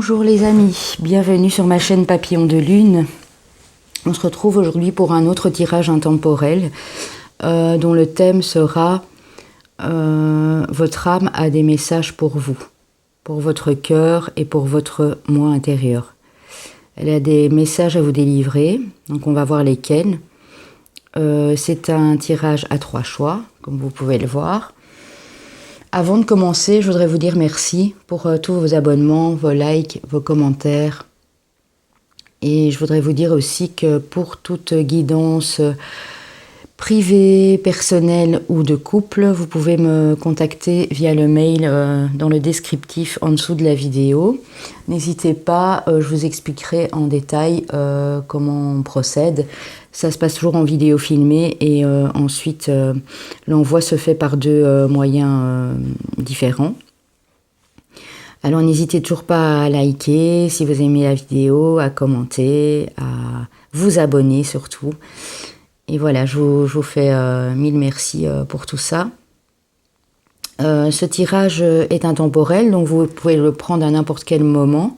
Bonjour les amis, bienvenue sur ma chaîne Papillon de Lune. On se retrouve aujourd'hui pour un autre tirage intemporel dont le thème sera votre âme a des messages pour vous, pour votre cœur et pour votre moi intérieur. Elle a des messages à vous délivrer, donc on va voir lesquels. C'est un tirage à 3 choix, comme vous pouvez le voir. Avant de commencer, je voudrais vous dire merci pour tous vos abonnements, vos likes, vos commentaires. Et je voudrais vous dire aussi que pour toute guidance privée, personnelle ou de couple, vous pouvez me contacter via le mail dans le descriptif en dessous de la vidéo. N'hésitez pas, je vous expliquerai en détail comment on procède. Ça se passe toujours en vidéo filmée et ensuite l'envoi se fait par deux moyens différents. Alors n'hésitez toujours pas à liker si vous aimez la vidéo, à commenter, à vous abonner surtout. Et voilà, je vous fais mille merci pour tout ça. Ce tirage est intemporel, donc vous pouvez le prendre à n'importe quel moment.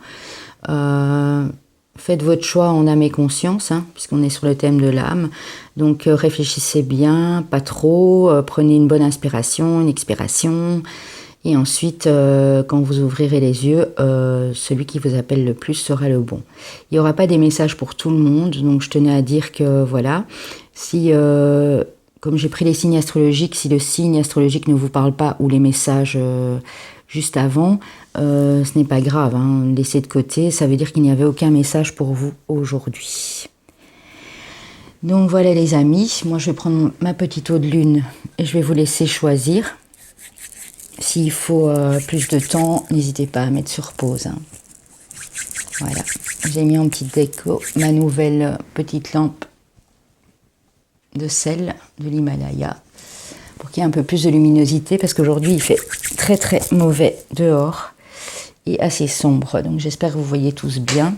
Faites votre choix en âme et conscience, hein, puisqu'on est sur le thème de l'âme. Donc réfléchissez bien, pas trop, prenez une bonne inspiration, une expiration. Et ensuite, quand vous ouvrirez les yeux, celui qui vous appelle le plus sera le bon. Il n'y aura pas des messages pour tout le monde, donc je tenais à dire que voilà, si, comme j'ai pris les signes astrologiques, si le signe astrologique ne vous parle pas ou les messages juste avant, ce n'est pas grave, hein, laissez de côté, ça veut dire qu'il n'y avait aucun message pour vous aujourd'hui. Donc voilà les amis, moi je vais prendre ma petite eau de lune et je vais vous laisser choisir. S'il faut plus de temps, n'hésitez pas à mettre sur pause. Hein. Voilà, j'ai mis en petite déco ma nouvelle petite lampe de sel de l'Himalaya pour qu'il y ait un peu plus de luminosité parce qu'aujourd'hui il fait très très mauvais dehors et assez sombre. Donc j'espère que vous voyez tous bien.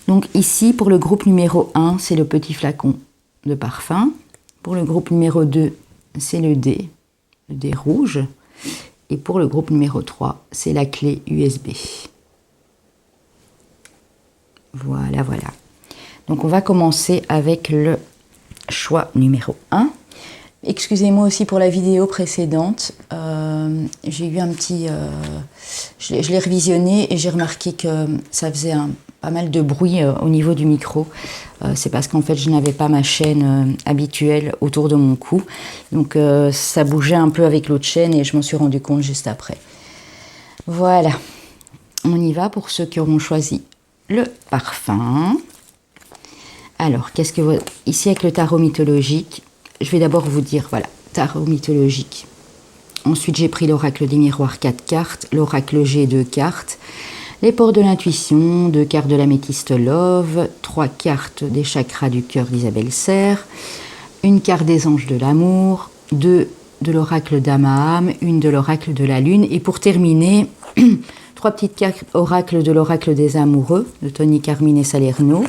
Donc ici pour le groupe numéro 1, c'est le petit flacon de parfum. Pour le groupe numéro 2, c'est le dé rouge. Et pour le groupe numéro 3, c'est la clé USB. Voilà, voilà. Donc on va commencer avec le choix numéro 1. Excusez-moi aussi pour la vidéo précédente. J'ai eu un petit... je l'ai revisionné et j'ai remarqué que ça faisait pas mal de bruit au niveau du micro. C'est parce qu'en fait, je n'avais pas ma chaîne habituelle autour de mon cou. Donc, ça bougeait un peu avec l'autre chaîne et je m'en suis rendu compte juste après. Voilà. On y va pour ceux qui auront choisi le parfum. Alors, qu'est-ce que vous... Ici, avec le tarot mythologique, je vais d'abord vous dire, voilà, tarot mythologique. Ensuite, j'ai pris l'oracle des miroirs 4 cartes, l'oracle G 2 cartes, les ports de l'intuition, 2 cartes de l'améthyste Love, 3 cartes des chakras du cœur d'Isabelle Serre, une carte des anges de l'amour, 2 de l'oracle d'Amaham, une de l'oracle de la lune, et pour terminer, 3 petites cartes oracle de l'oracle des amoureux, de Tony Carmine et Salerno,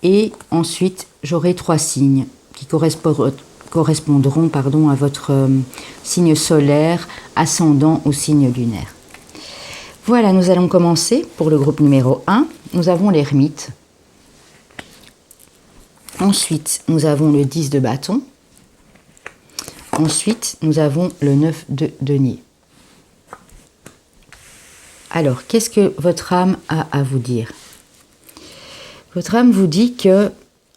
et ensuite, j'aurai 3 signes qui correspondront à votre signe solaire, ascendant ou signe lunaire. Voilà, nous allons commencer pour le groupe numéro 1. Nous avons l'ermite. Ensuite, nous avons le 10 de bâton. Ensuite, nous avons le 9 de denier. Alors, qu'est-ce que votre âme a à vous dire? Votre âme vous dit que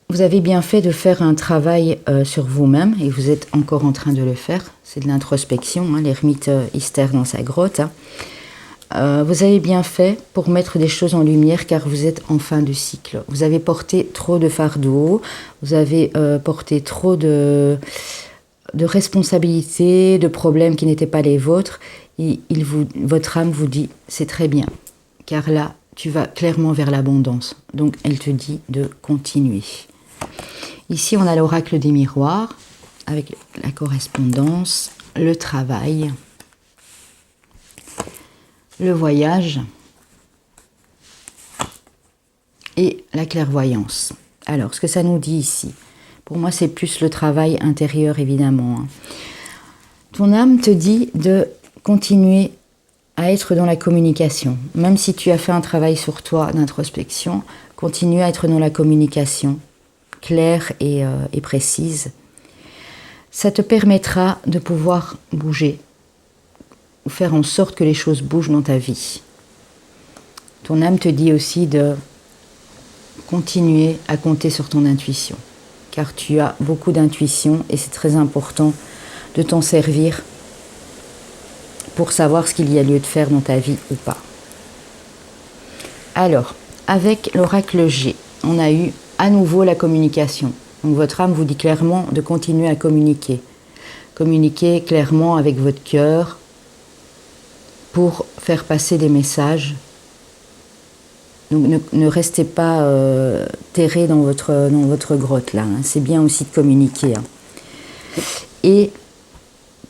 vous avez bien fait de faire un travail sur vous-même et vous êtes encore en train de le faire. C'est de l'introspection, hein, l'ermite hystère dans sa grotte. Hein. Vous avez bien fait pour mettre des choses en lumière car vous êtes en fin de cycle. Vous avez porté trop de fardeaux, vous avez porté trop de responsabilités, de problèmes qui n'étaient pas les vôtres. Et votre âme vous dit, c'est très bien, car là, tu vas clairement vers l'abondance. Donc, elle te dit de continuer. Ici, on a l'oracle des miroirs, avec la correspondance, le travail, le voyage et la clairvoyance. Alors, ce que ça nous dit ici, pour moi, c'est plus le travail intérieur, évidemment. Ton âme te dit de continuer à être dans la communication. Même si tu as fait un travail sur toi d'introspection, continue à être dans la communication claire et précise. Ça te permettra de pouvoir bouger, ou faire en sorte que les choses bougent dans ta vie. Ton âme te dit aussi de continuer à compter sur ton intuition, car tu as beaucoup d'intuition et c'est très important de t'en servir pour savoir ce qu'il y a lieu de faire dans ta vie ou pas. Alors, avec l'oracle G, on a eu à nouveau la communication. Donc votre âme vous dit clairement de continuer à communiquer. Communiquer clairement avec votre cœur pour faire passer des messages. Donc ne restez pas terré dans votre grotte là. Hein. C'est bien aussi de communiquer. Hein. Et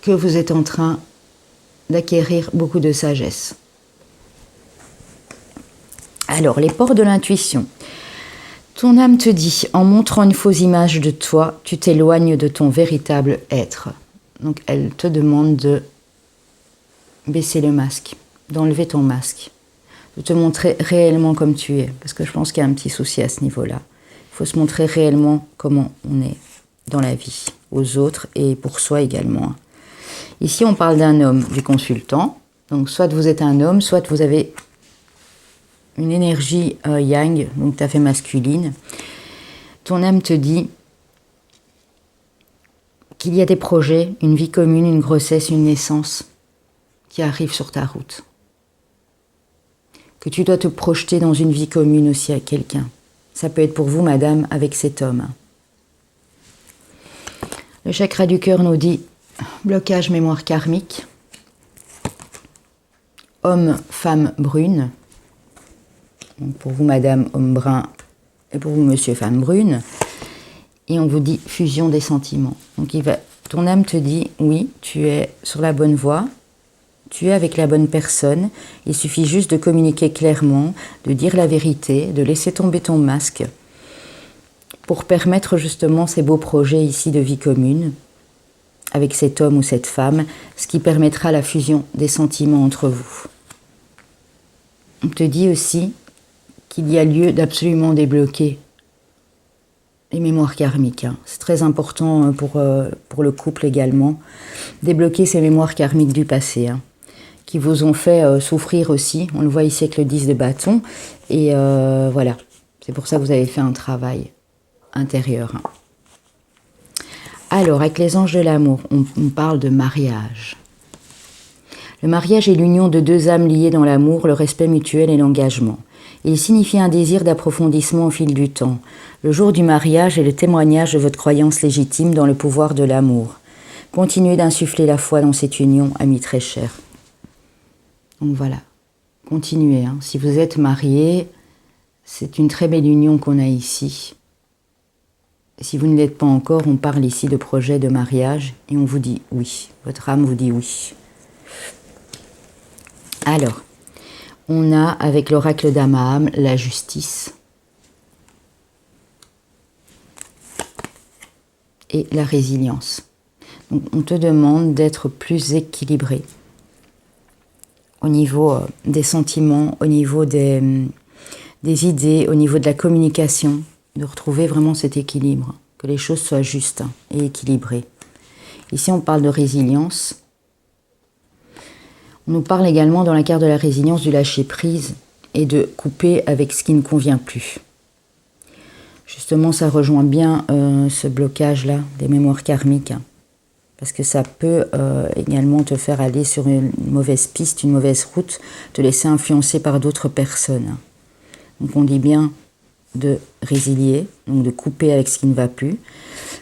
que vous êtes en train d'acquérir beaucoup de sagesse. Alors, les ports de l'intuition. Ton âme te dit, en montrant une fausse image de toi, tu t'éloignes de ton véritable être. Donc, elle te demande de baisser le masque, d'enlever ton masque, de te montrer réellement comme tu es. Parce que je pense qu'il y a un petit souci à ce niveau-là. Il faut se montrer réellement comment on est dans la vie, aux autres et pour soi également. Ici, on parle d'un homme, du consultant. Donc, soit vous êtes un homme, soit vous avez une énergie yang, donc tout à fait masculine. Ton âme te dit qu'il y a des projets, une vie commune, une grossesse, une naissance qui arrivent sur ta route. Que tu dois te projeter dans une vie commune aussi avec quelqu'un. Ça peut être pour vous, madame, avec cet homme. Le chakra du cœur nous dit blocage mémoire karmique, homme, femme brune. Donc pour vous, madame, homme brun, et pour vous, monsieur, femme brune. Et on vous dit fusion des sentiments. Donc ton âme te dit, oui, tu es sur la bonne voie, tu es avec la bonne personne. Il suffit juste de communiquer clairement, de dire la vérité, de laisser tomber ton masque pour permettre justement ces beaux projets ici de vie commune avec cet homme ou cette femme, ce qui permettra la fusion des sentiments entre vous. On te dit aussi qu'il y a lieu d'absolument débloquer les mémoires karmiques. Hein. C'est très important pour le couple également. Débloquer ces mémoires karmiques du passé, hein, qui vous ont fait souffrir aussi. On le voit ici avec le 10 de bâton. Et voilà, c'est pour ça que vous avez fait un travail intérieur. Hein. Alors, avec les anges de l'amour, on parle de mariage. Le mariage est l'union de deux âmes liées dans l'amour, le respect mutuel et l'engagement. Il signifie un désir d'approfondissement au fil du temps. Le jour du mariage est le témoignage de votre croyance légitime dans le pouvoir de l'amour. Continuez d'insuffler la foi dans cette union, amis très chers. Donc voilà, continuez. Hein. Si vous êtes mariés, c'est une très belle union qu'on a ici. Si vous ne l'êtes pas encore, on parle ici de projet de mariage et on vous dit oui. Votre âme vous dit oui. Alors, on a avec l'oracle d'Amaham la justice et la résilience. Donc, on te demande d'être plus équilibré au niveau des sentiments, au niveau des idées, au niveau de la communication, de retrouver vraiment cet équilibre, que les choses soient justes et équilibrées. Ici, on parle de résilience. On nous parle également dans la carte de la résilience du lâcher-prise et de couper avec ce qui ne convient plus. Justement, ça rejoint bien ce blocage-là des mémoires karmiques, hein, parce que ça peut également te faire aller sur une mauvaise piste, une mauvaise route, te laisser influencer par d'autres personnes. Donc on dit bien de résilier, donc de couper avec ce qui ne va plus,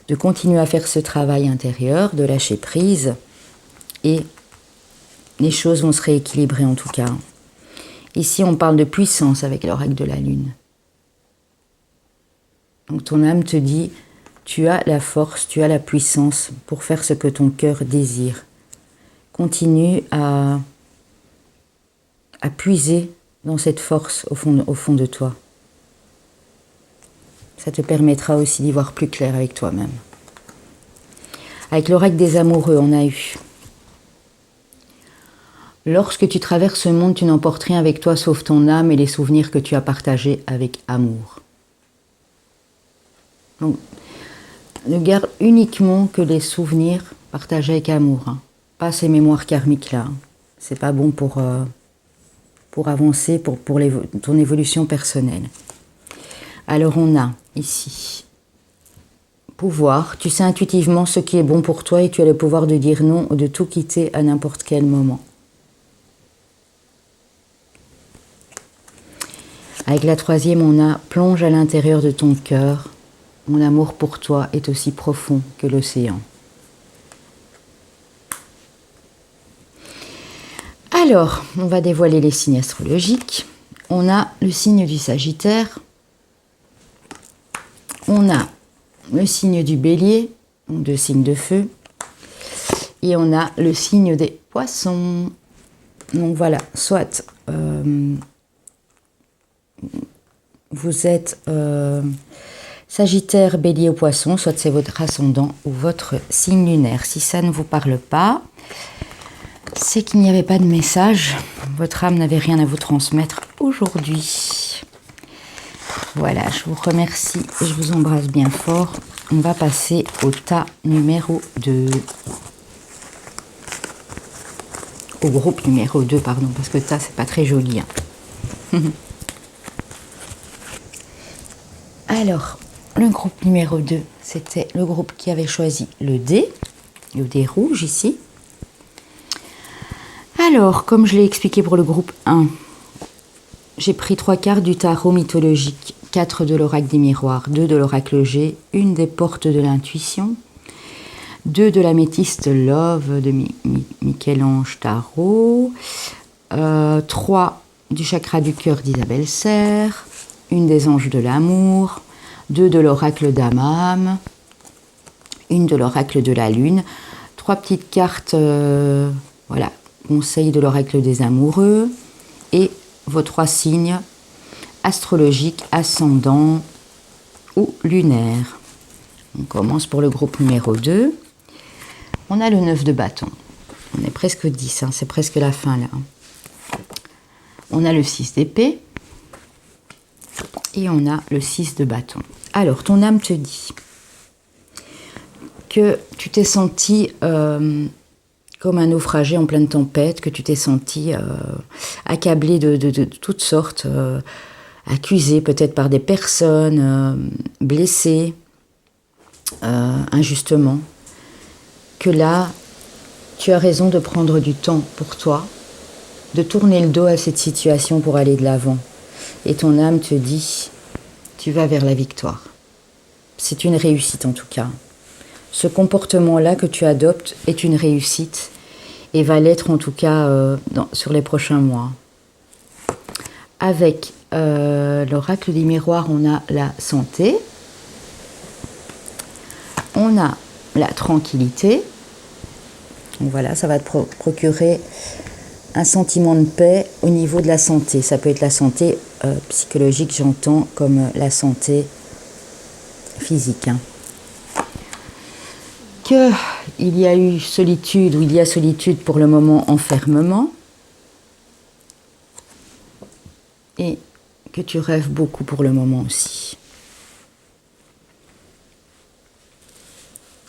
de continuer à faire ce travail intérieur, de lâcher prise, et les choses vont se rééquilibrer en tout cas. Ici, on parle de puissance avec l'oracle de la Lune. Donc ton âme te dit, tu as la force, tu as la puissance pour faire ce que ton cœur désire. Continue à puiser dans cette force au fond de toi. Ça te permettra aussi d'y voir plus clair avec toi-même. Avec l'oracle des amoureux, on a eu Lorsque tu traverses ce monde, tu n'emportes rien avec toi sauf ton âme et les souvenirs que tu as partagés avec amour. Donc, ne garde uniquement que les souvenirs partagés avec amour, hein. Pas ces mémoires karmiques là. C'est pas bon pour avancer, pour ton évolution personnelle. Alors on a ici pouvoir. Tu sais intuitivement ce qui est bon pour toi et tu as le pouvoir de dire non ou de tout quitter à n'importe quel moment. Avec la troisième, on a plonge à l'intérieur de ton cœur. Mon amour pour toi est aussi profond que l'océan. Alors, on va dévoiler les signes astrologiques. On a le signe du Sagittaire. On a le signe du Bélier, donc deux signes de feu. Et on a le signe des Poissons. Donc voilà, soit vous êtes Sagittaire, Bélier ou Poisson, soit c'est votre ascendant ou votre signe lunaire. Si ça ne vous parle pas, c'est qu'il n'y avait pas de message. Votre âme n'avait rien à vous transmettre aujourd'hui. Voilà, je vous remercie et je vous embrasse bien fort. On va passer au tas numéro 2. Au groupe numéro 2, pardon, parce que tas, c'est pas très joli, hein. Alors, le groupe numéro 2, c'était le groupe qui avait choisi le dé rouge ici. Alors, comme je l'ai expliqué pour le groupe 1, j'ai pris 3 cartes du tarot mythologique, 4 de l'oracle des miroirs, 2 de l'oracle G, une des portes de l'intuition, 2 de l'améthyste Love de Michel-Ange Tarot, 3 du chakra du cœur d'Isabelle Serre, une des anges de l'amour, 2 de l'oracle d'Amam, une de l'oracle de la lune, 3 petites cartes, voilà, conseil de l'oracle des amoureux, et vos 3 signes astrologiques, ascendants ou lunaires. On commence pour le groupe numéro 2. On a le 9 de bâton. On est presque 10, hein, c'est presque la fin là. On a le 6 d'épée. Et on a le 6 de bâton. Alors, ton âme te dit que tu t'es senti comme un naufragé en pleine tempête, que tu t'es senti accablé de toutes sortes, accusé peut-être par des personnes, blessé injustement, que là, tu as raison de prendre du temps pour toi, de tourner le dos à cette situation pour aller de l'avant. Et ton âme te dit, tu vas vers la victoire. C'est une réussite en tout cas. Ce comportement-là que tu adoptes est une réussite et va l'être en tout cas sur les prochains mois. Avec l'oracle des miroirs, on a la santé, on a la tranquillité. Donc voilà, ça va te procurer un sentiment de paix au niveau de la santé. Ça peut être la santé psychologique, j'entends, comme la santé physique. Hein. Qu'il y a eu solitude, ou il y a solitude pour le moment, enfermement, et que tu rêves beaucoup pour le moment aussi.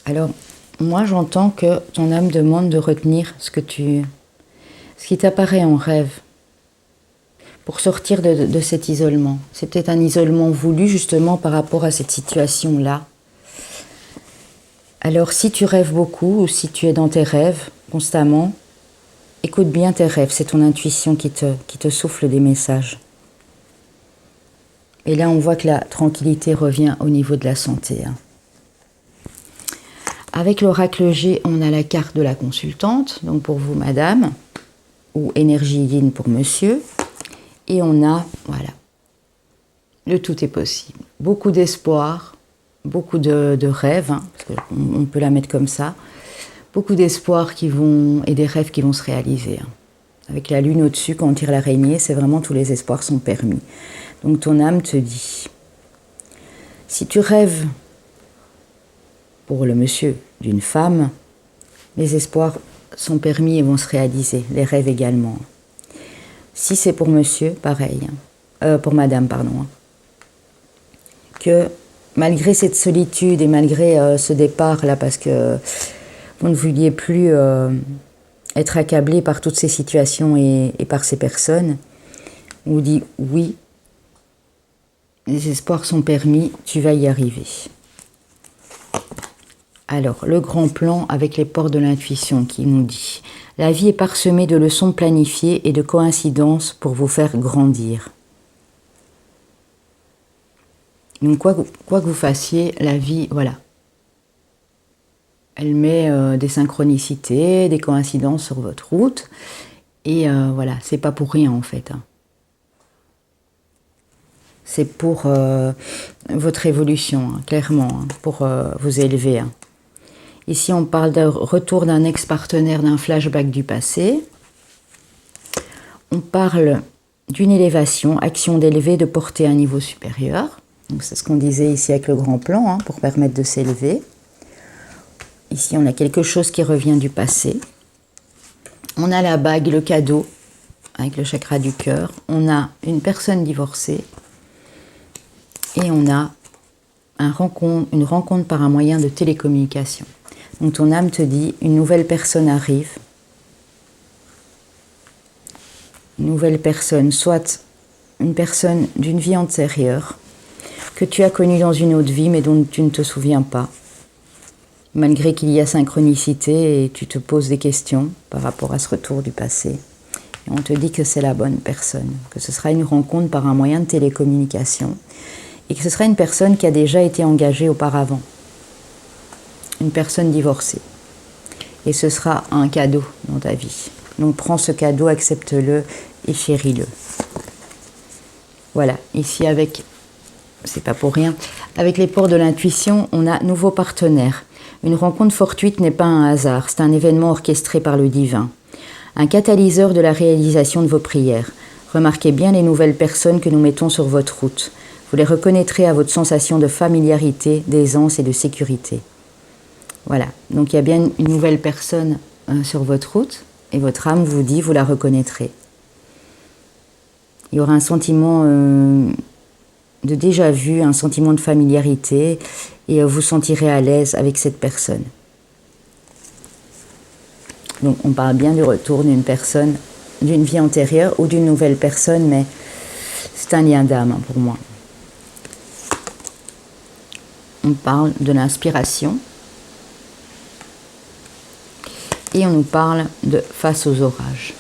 Alors, moi j'entends que ton âme demande de retenir ce qui t'apparaît en rêve, pour sortir de cet isolement. C'est peut-être un isolement voulu justement par rapport à cette situation-là. Alors si tu rêves beaucoup ou si tu es dans tes rêves constamment, écoute bien tes rêves, c'est ton intuition qui te souffle des messages. Et là on voit que la tranquillité revient au niveau de la santé. Hein. Avec l'oracle G, on a la carte de la consultante, donc pour vous madame, ou énergie yin pour monsieur. Et on a, voilà, le tout est possible. Beaucoup d'espoir, beaucoup de rêves, hein, parce qu'on peut la mettre comme ça. Beaucoup d'espoir et des rêves qui vont se réaliser. Hein. Avec la lune au-dessus, quand on tire l'araignée, c'est vraiment tous les espoirs sont permis. Donc ton âme te dit, si tu rêves pour le monsieur d'une femme, les espoirs sont permis et vont se réaliser, les rêves également. Si c'est pour monsieur, pareil, pour madame, pardon, que malgré cette solitude et malgré ce départ-là, parce que vous ne vouliez plus être accablé par toutes ces situations et par ces personnes, on vous dit oui, les espoirs sont permis, tu vas y arriver. Alors, le grand plan avec les portes de l'intuition qui nous dit « La vie est parsemée de leçons planifiées et de coïncidences pour vous faire grandir. » Donc, quoi que vous fassiez, la vie, voilà. Elle met des synchronicités, des coïncidences sur votre route. Et voilà, c'est pas pour rien en fait. C'est pour votre évolution, clairement, pour vous élever. Ici, on parle de retour d'un ex-partenaire, d'un flashback du passé. On parle d'une élévation, action d'élever, de porter à un niveau supérieur. C'est ce qu'on disait ici avec le grand plan, pour permettre de s'élever. Ici, on a quelque chose qui revient du passé. On a la bague, le cadeau, avec le chakra du cœur. On a une personne divorcée. Et on a une rencontre par un moyen de télécommunication. Donc ton âme te dit, une nouvelle personne arrive. Une nouvelle personne, soit une personne d'une vie antérieure, que tu as connue dans une autre vie, mais dont tu ne te souviens pas. Malgré qu'il y a synchronicité et tu te poses des questions par rapport à ce retour du passé. Et on te dit que c'est la bonne personne, que ce sera une rencontre par un moyen de télécommunication et que ce sera une personne qui a déjà été engagée auparavant. Une personne divorcée. Et ce sera un cadeau dans ta vie. Donc prends ce cadeau, accepte-le et chéris-le. Voilà, ici avec, c'est pas pour rien, avec les ports de l'intuition, on a nouveau partenaire. Une rencontre fortuite n'est pas un hasard, c'est un événement orchestré par le divin. Un catalyseur de la réalisation de vos prières. Remarquez bien les nouvelles personnes que nous mettons sur votre route. Vous les reconnaîtrez à votre sensation de familiarité, d'aisance et de sécurité. Voilà, donc il y a bien une nouvelle personne sur votre route et votre âme vous dit, vous la reconnaîtrez. Il y aura un sentiment de déjà-vu, un sentiment de familiarité et vous sentirez à l'aise avec cette personne. Donc on parle bien du retour d'une personne, d'une vie antérieure ou d'une nouvelle personne, mais c'est un lien d'âme pour moi. On parle de l'inspiration. Et on nous parle de face aux orages.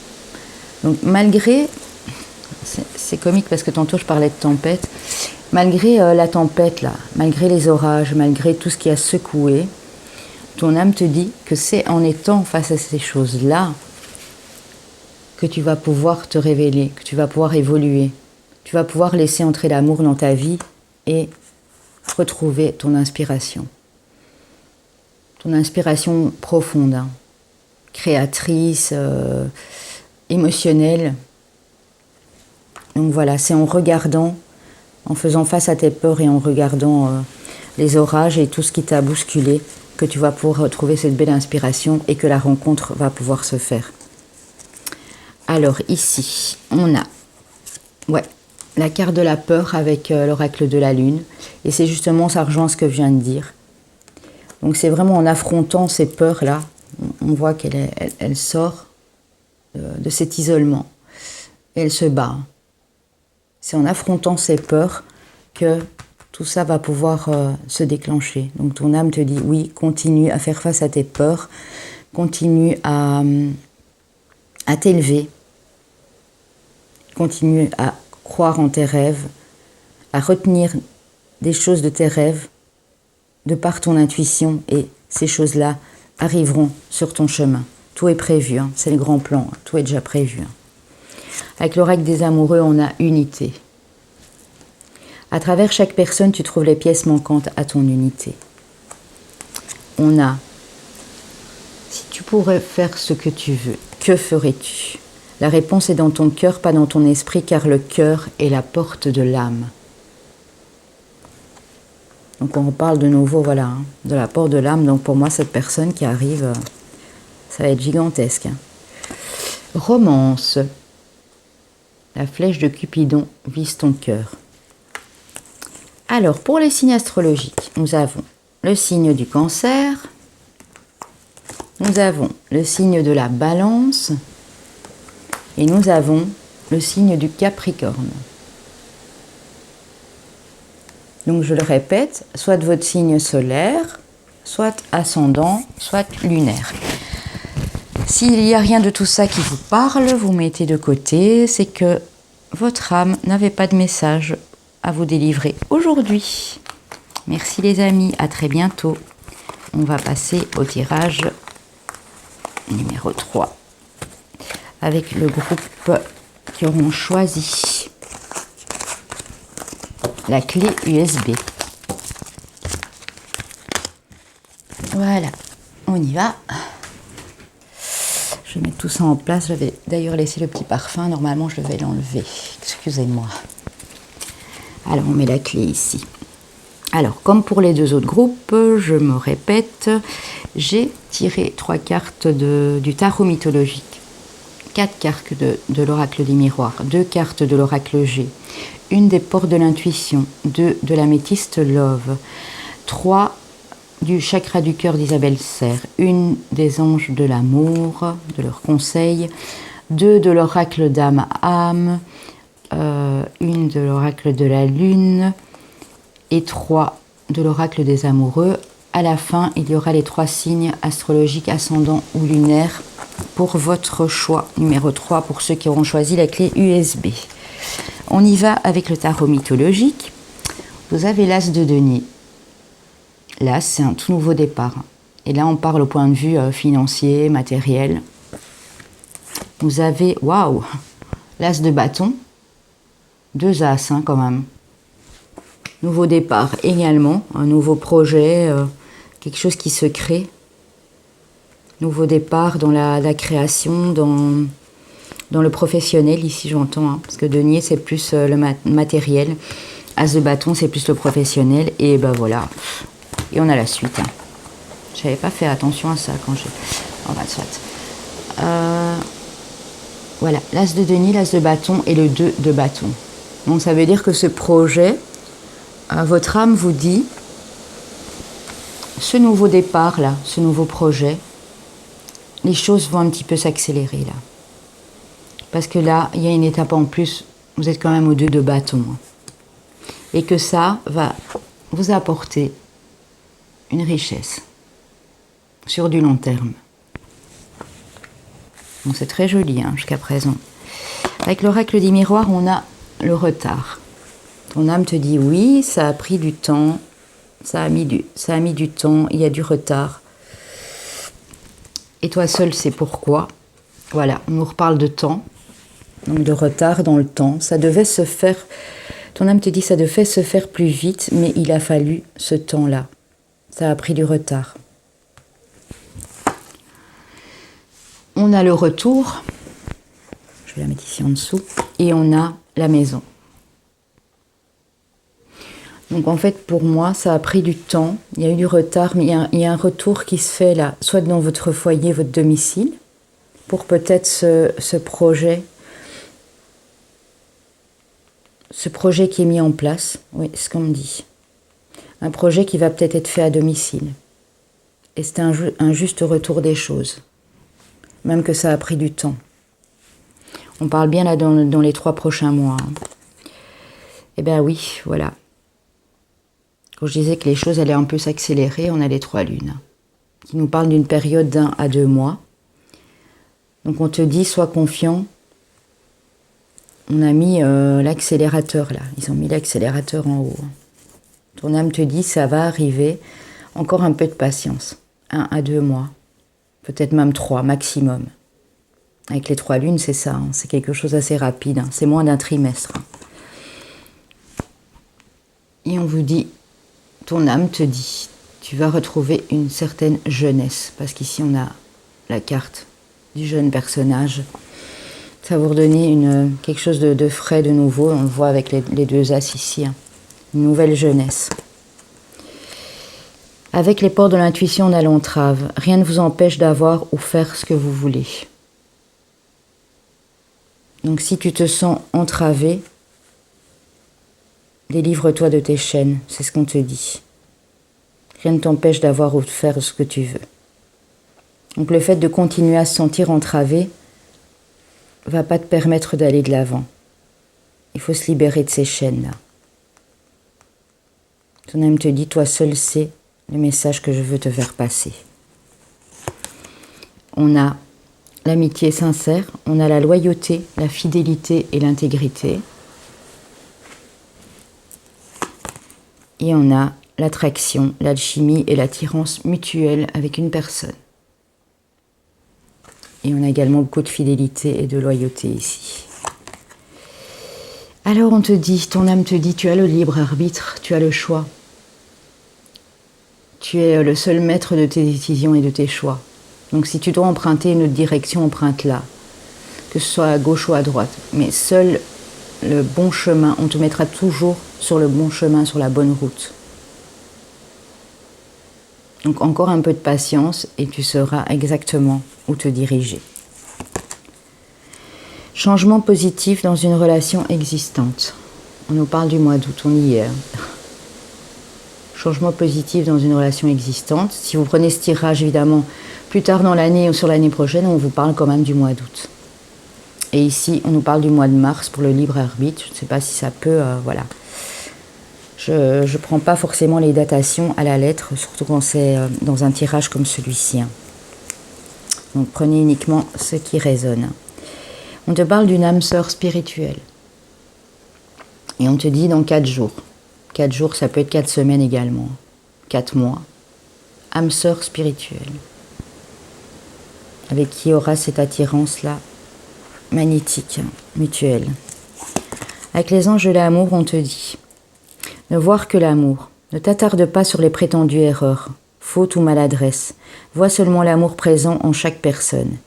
Donc malgré, c'est comique parce que tantôt je parlais de tempête, malgré la tempête là, malgré les orages, malgré tout ce qui a secoué, ton âme te dit que c'est en étant face à ces choses-là que tu vas pouvoir te révéler, que tu vas pouvoir évoluer, tu vas pouvoir laisser entrer l'amour dans ta vie et retrouver ton inspiration profonde. Créatrice, émotionnelle. Donc voilà, c'est en regardant, en faisant face à tes peurs et en regardant les orages et tout ce qui t'a bousculé, que tu vas pouvoir retrouver cette belle inspiration et que la rencontre va pouvoir se faire. Alors ici, on a la carte de la peur avec l'oracle de la lune. Et c'est justement, ça rejoint ce que je viens de dire. Donc c'est vraiment en affrontant ces peurs-là, on voit qu'elle sort de cet isolement. Et elle se bat. C'est en affrontant ces peurs que tout ça va pouvoir se déclencher. Donc ton âme te dit, oui, continue à faire face à tes peurs, continue à t'élever, continue à croire en tes rêves, à retenir des choses de tes rêves, de par ton intuition, et ces choses-là arriveront sur ton chemin. Tout est prévu, c'est le grand plan, tout est déjà prévu. Avec l'oracle des amoureux, on a unité. À travers chaque personne, tu trouves les pièces manquantes à ton unité. On a, si tu pourrais faire ce que tu veux, que ferais-tu? La réponse est dans ton cœur, pas dans ton esprit, car le cœur est la porte de l'âme. Donc on reparle de nouveau, voilà, de la porte de l'âme. Donc pour moi, cette personne qui arrive, Ça va être gigantesque. Hein. Romance. La flèche de Cupidon vise ton cœur. Alors, pour les signes astrologiques, nous avons le signe du Cancer, nous avons le signe de la Balance et nous avons le signe du Capricorne. Donc, je le répète, soit votre signe solaire, soit ascendant, soit lunaire. S'il n'y a rien de tout ça qui vous parle, vous mettez de côté, c'est que votre âme n'avait pas de message à vous délivrer aujourd'hui. Merci les amis, à très bientôt. On va passer au tirage numéro 3 avec le groupe qui auront choisi la clé USB. Voilà, on y va. Je vais mettre tout ça en place. J'avais d'ailleurs laissé le petit parfum. Normalement, je vais l'enlever. Excusez-moi. Alors, on met la clé ici. Alors, comme pour les deux autres groupes, je me répète, j'ai tiré 3 cartes du tarot mythologique, 4 cartes de l'oracle des miroirs, 2 cartes de l'oracle G, une des portes de l'intuition, 2 de l'améthyste Love, 3 du chakra du cœur d'Isabelle Serre, une des anges de l'amour, de leurs conseils, 2 de l'oracle d'âme âme, une de l'oracle de la lune et 3 de l'oracle des amoureux. À la fin, il y aura les 3 signes astrologiques ascendants ou lunaires pour votre choix numéro 3 pour ceux qui auront choisi la clé USB. On y va avec le tarot mythologique. Vous avez l'as de denier. Là, c'est un tout nouveau départ. Et là, on parle au point de vue financier, matériel. Vous avez, waouh, l'as de bâton. 2 as, hein, quand même. Nouveau départ également, un nouveau projet, quelque chose qui se crée. Nouveau départ dans la création, dans le professionnel, ici j'entends, hein, parce que denier c'est plus le matériel, as de bâton c'est plus le professionnel, et ben voilà. Et on a la suite. Hein. Je n'avais pas fait attention à ça quand j'ai... Oh bah soit. Voilà, l'as de denier, l'as de bâton et le 2 de bâton. Donc ça veut dire que ce projet, votre âme vous dit, ce nouveau départ là, ce nouveau projet, les choses vont un petit peu s'accélérer là. Parce que là, il y a une étape en plus, vous êtes quand même au 2 de bâton. Hein. Et que ça va vous apporter une richesse sur du long terme. Donc c'est très joli hein, jusqu'à présent. Avec l'oracle des miroirs, on a le retard. Ton âme te dit oui, ça a pris du temps, ça a mis du temps, il y a du retard. Et toi seul sais pourquoi. Voilà, on nous reparle de temps, donc de retard dans le temps. Ça devait se faire, ton âme te dit ça devait se faire plus vite, mais il a fallu ce temps-là. Ça a pris du retard. On a le retour, je vais la mettre ici en dessous, et on a la maison. Donc en fait, pour moi, ça a pris du temps, il y a eu du retard, mais il y a un retour qui se fait là, soit dans votre foyer, votre domicile, pour peut-être ce projet qui est mis en place, oui, c'est ce qu'on me dit. Un projet qui va peut-être être fait à domicile. Et c'est un juste retour des choses, même que ça a pris du temps. On parle bien là dans les 3 prochains mois. Hein. Eh bien oui, voilà. Quand je disais que les choses allaient un peu s'accélérer, on a les 3 lunes, qui nous parlent d'une période d'1 à 2 mois. Donc on te dit, sois confiant. On a mis l'accélérateur là, ils ont mis l'accélérateur en haut. Ton âme te dit, ça va arriver, encore un peu de patience. 1 à 2 mois, peut-être même 3 maximum. Avec les 3 lunes, c'est ça, hein, c'est quelque chose d'assez rapide, hein, c'est moins d'un trimestre. Hein. Et on vous dit, ton âme te dit, tu vas retrouver une certaine jeunesse, parce qu'ici on a la carte du jeune personnage. Ça va vous redonner quelque chose de frais, de nouveau, on le voit avec les 2 as ici, hein. Une nouvelle jeunesse. Avec les portes de l'intuition, on a l'entrave. Rien ne vous empêche d'avoir ou faire ce que vous voulez. Donc si tu te sens entravé, délivre-toi de tes chaînes, c'est ce qu'on te dit. Rien ne t'empêche d'avoir ou de faire ce que tu veux. Donc le fait de continuer à se sentir entravé ne va pas te permettre d'aller de l'avant. Il faut se libérer de ces chaînes-là. Ton âme te dit, toi seul sais le message que je veux te faire passer. On a l'amitié sincère, on a la loyauté, la fidélité et l'intégrité. Et on a l'attraction, l'alchimie et l'attirance mutuelle avec une personne. Et on a également beaucoup de fidélité et de loyauté ici. Alors on te dit, ton âme te dit, tu as le libre arbitre, tu as le choix. Tu es le seul maître de tes décisions et de tes choix. Donc si tu dois emprunter une autre direction, emprunte-la. Que ce soit à gauche ou à droite. Mais seul le bon chemin, on te mettra toujours sur le bon chemin, sur la bonne route. Donc encore un peu de patience et tu sauras exactement où te diriger. Changement positif dans une relation existante. On nous parle du mois d'août, on y est. Changement positif dans une relation existante. Si vous prenez ce tirage, évidemment, plus tard dans l'année ou sur l'année prochaine, on vous parle quand même du mois d'août. Et ici, on nous parle du mois de mars pour le libre arbitre. Je ne sais pas si ça peut, voilà. Je ne prends pas forcément les datations à la lettre, surtout quand c'est dans un tirage comme celui-ci. Donc prenez uniquement ce qui résonne. On te parle d'une âme sœur spirituelle. Et on te dit dans 4 jours. 4 jours, ça peut être 4 semaines également. 4 mois. Âme sœur spirituelle. Avec qui aura cette attirance-là magnétique, mutuelle. Avec les anges de l'amour, on te dit ne voir que l'amour. Ne t'attarde pas sur les prétendues erreurs, fautes ou maladresses. Vois seulement l'amour présent en chaque personne,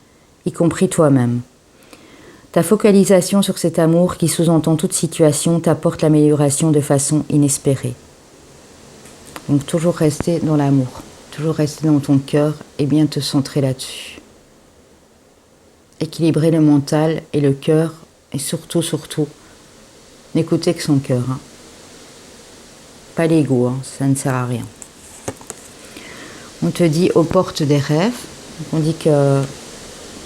y compris toi-même. Ta focalisation sur cet amour qui sous-entend toute situation t'apporte l'amélioration de façon inespérée. Donc toujours rester dans l'amour, toujours rester dans ton cœur et bien te centrer là-dessus. Équilibrer le mental et le cœur et surtout, n'écouter que son cœur. Pas l'ego, ça ne sert à rien. On te dit aux portes des rêves, on dit que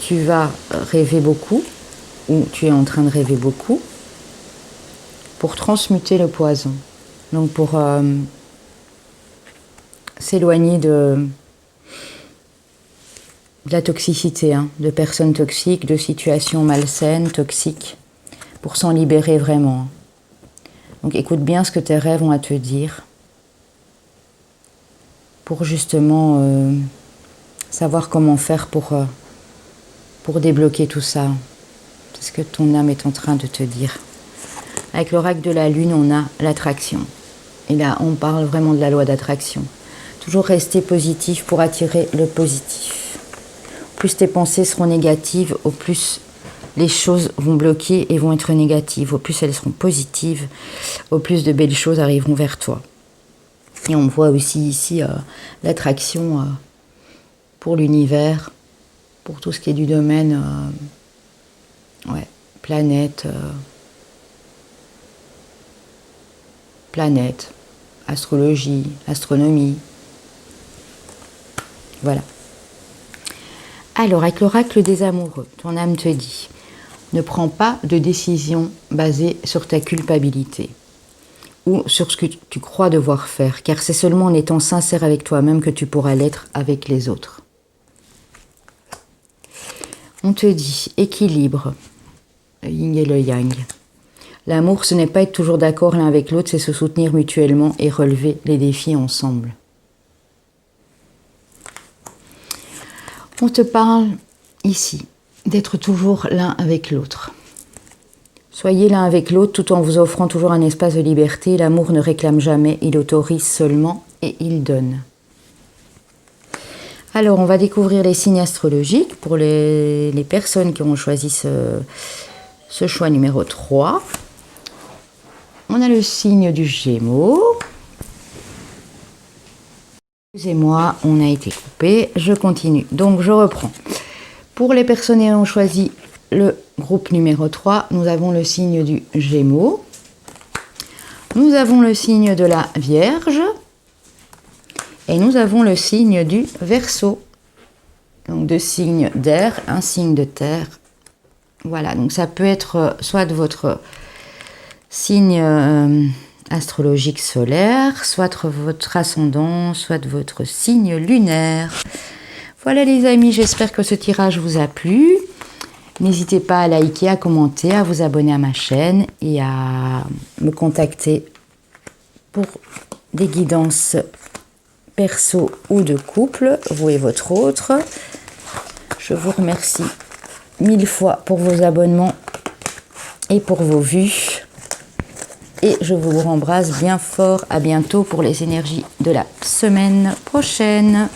tu vas rêver beaucoup, ou tu es en train de rêver beaucoup, pour transmuter le poison. Donc pour s'éloigner de la toxicité, de personnes toxiques, de situations malsaines, toxiques, pour s'en libérer vraiment. Donc écoute bien ce que tes rêves ont à te dire, pour justement savoir comment faire pour débloquer tout ça. C'est ce que ton âme est en train de te dire. Avec l'oracle de la lune, on a l'attraction. Et là, on parle vraiment de la loi d'attraction. Toujours rester positif pour attirer le positif. Au plus tes pensées seront négatives, au plus les choses vont bloquer et vont être négatives. Au plus elles seront positives, au plus de belles choses arriveront vers toi. Et on voit aussi ici l'attraction pour l'univers, pour tout ce qui est du domaine planète, astrologie, astronomie. Voilà. Alors, avec l'oracle des amoureux, ton âme te dit ne prends pas de décision basée sur ta culpabilité ou sur ce que tu crois devoir faire, car c'est seulement en étant sincère avec toi-même que tu pourras l'être avec les autres. On te dit équilibre, le yin et le yang. L'amour, ce n'est pas être toujours d'accord l'un avec l'autre, c'est se soutenir mutuellement et relever les défis ensemble. On te parle ici d'être toujours l'un avec l'autre. Soyez l'un avec l'autre tout en vous offrant toujours un espace de liberté. L'amour ne réclame jamais, il autorise seulement et il donne. Alors, on va découvrir les signes astrologiques pour les personnes qui ont choisi ce choix numéro 3. On a le signe du Gémeaux, le Excusez-moi, on a été coupé, je continue. Donc je reprends. Pour les personnes ayant choisi le groupe numéro 3, nous avons le signe du Gémeaux. Nous avons le signe de la Vierge. Et nous avons le signe du Verseau. Donc deux signes d'air, un signe de terre. Voilà, donc ça peut être soit de votre signe astrologique solaire, soit de votre ascendant, soit de votre signe lunaire. Voilà les amis, j'espère que ce tirage vous a plu. N'hésitez pas à liker, à commenter, à vous abonner à ma chaîne et à me contacter pour des guidances perso ou de couple, vous et votre autre. Je vous remercie 1000 fois pour vos abonnements et pour vos vues. Et je vous embrasse bien fort. À bientôt pour les énergies de la semaine prochaine.